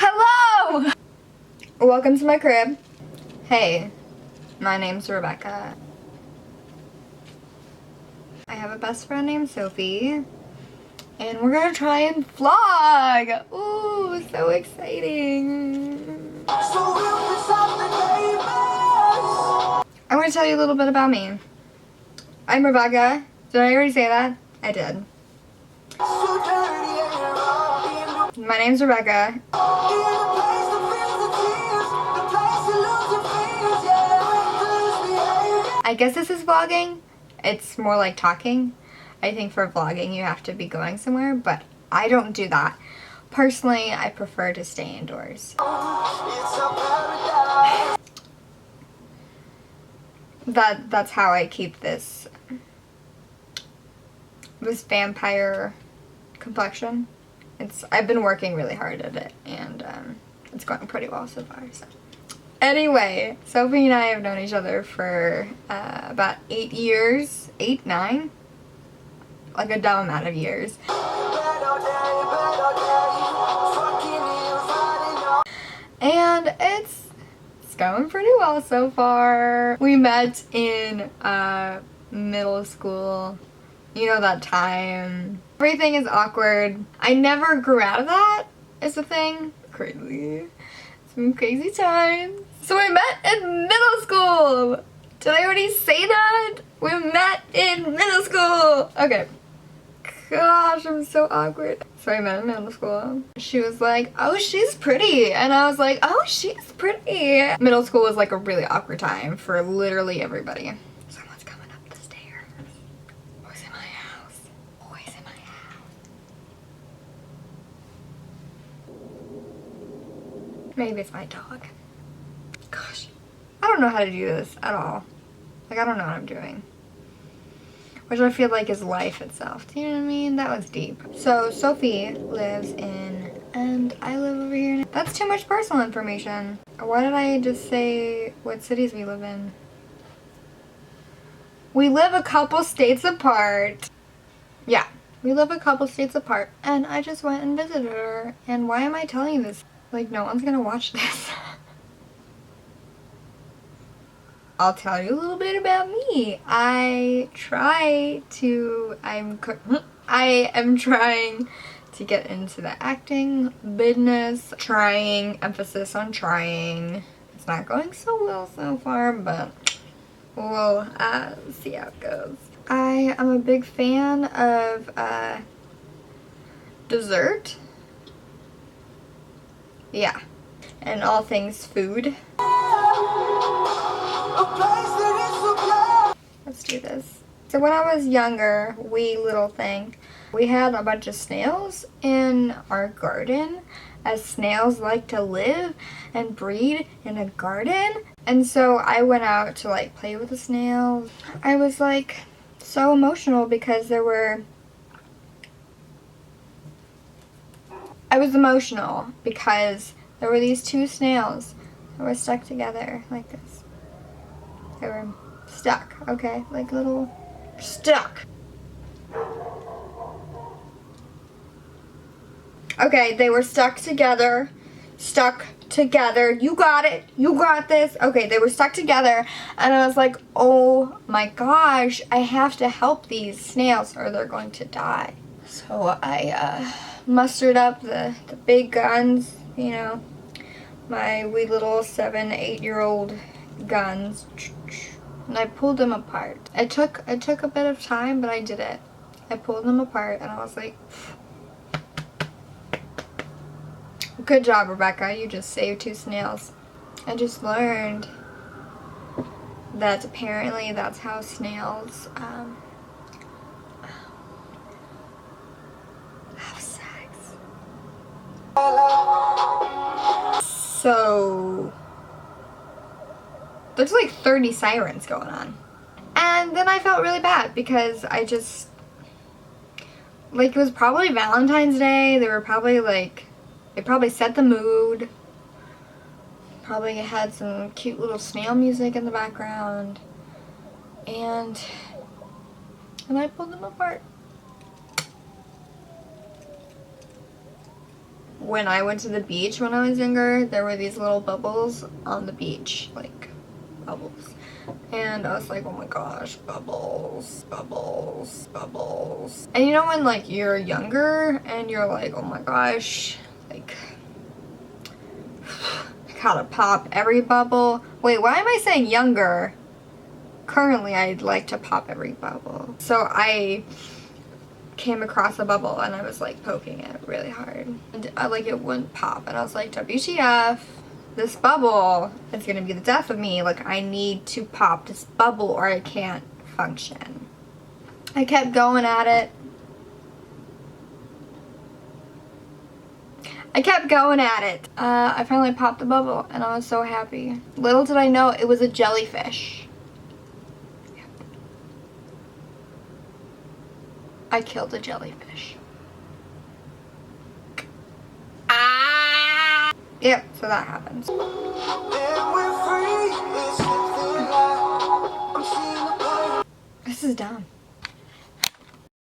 Hello! Welcome to my crib. Hey, my name's Rebekah. I have a best friend named Sophie, and we're gonna try and vlog! Ooh, so exciting! I'm gonna tell you a little bit about me. I'm Rebekah. Did I already say that? I did. My name's Rebekah. I guess this is vlogging. It's more like talking. I think for vlogging you have to be going somewhere, but I don't do that. Personally, I prefer to stay indoors. That's how I keep this vampire complexion. I've been working really hard at it, and it's going pretty well so far. So anyway, Sophie and I have known each other for about 8 years, 8, 9, like a dumb amount of years. And it's going pretty well so far. We met in middle school. You know that time. Everything is awkward. I never grew out of that, is the thing. Crazy. Some crazy times. So we met in middle school! Did I already say that? We met in middle school! Okay. Gosh, I'm so awkward. So I met in middle school. She was like, oh, she's pretty. And I was like, oh, she's pretty. Middle school was like a really awkward time for literally everybody. Someone's coming up the stairs. Boys in my house. Boys in my house. Maybe it's my dog. Gosh. I don't know how to do this at all. Like, I don't know what I'm doing. Which I feel like is life itself. Do you know what I mean? That was deep. So Sophie lives in, and I live over here. That's too much personal information. Why did I just say what cities we live in? We live a couple states apart. Yeah, we live a couple states apart. And I just went and visited her. And why am I telling you this? Like, no one's gonna watch this. I'll tell you a little bit about me. I am trying to get into the acting business. Emphasis on trying. It's not going so well so far, but we'll see how it goes. I am a big fan of dessert. Yeah, and all things food. Let's do this. So when I was younger, we had a bunch of snails in our garden, as snails like to live and breed in a garden. And so I went out to like play with the snails. I was like so emotional because there were these two snails that were stuck together like this. They were stuck, okay? Like little stuck. Okay, they were stuck together. You got it. You got this. Okay, they were stuck together, and I was like, oh my gosh, I have to help these snails or they're going to die. So I mustered up the big guns, you know, my wee little 7, 8-year-old guns, and I pulled them apart. It took a bit of time, but I did it. I pulled them apart, and I was like, good job, Rebekah. You just saved 2 snails. I just learned that apparently that's how snails have sex. So there's like 30 sirens going on. And then I felt really bad because I just, like, it was probably Valentine's Day. They probably set the mood. Probably had some cute little snail music in the background. And I pulled them apart. when I went to the beach when I was younger, there were these little bubbles on the beach, like bubbles. And I was like, oh my gosh, bubbles, bubbles, bubbles. And you know when like you're younger and you're like, oh my gosh, like I gotta pop every bubble. Wait, why am I saying younger? Currently, I'd like to pop every bubble. So I came across a bubble and I was like poking it really hard. And like it wouldn't pop. And I was like, WTF, this bubble is gonna be the death of me. Like I need to pop this bubble or I can't function. I kept going at it. I kept going at it. I finally popped the bubble and I was so happy. Little did I know it was a jellyfish. Yep. I killed a jellyfish. Ah! Yep, so that happens. This is dumb.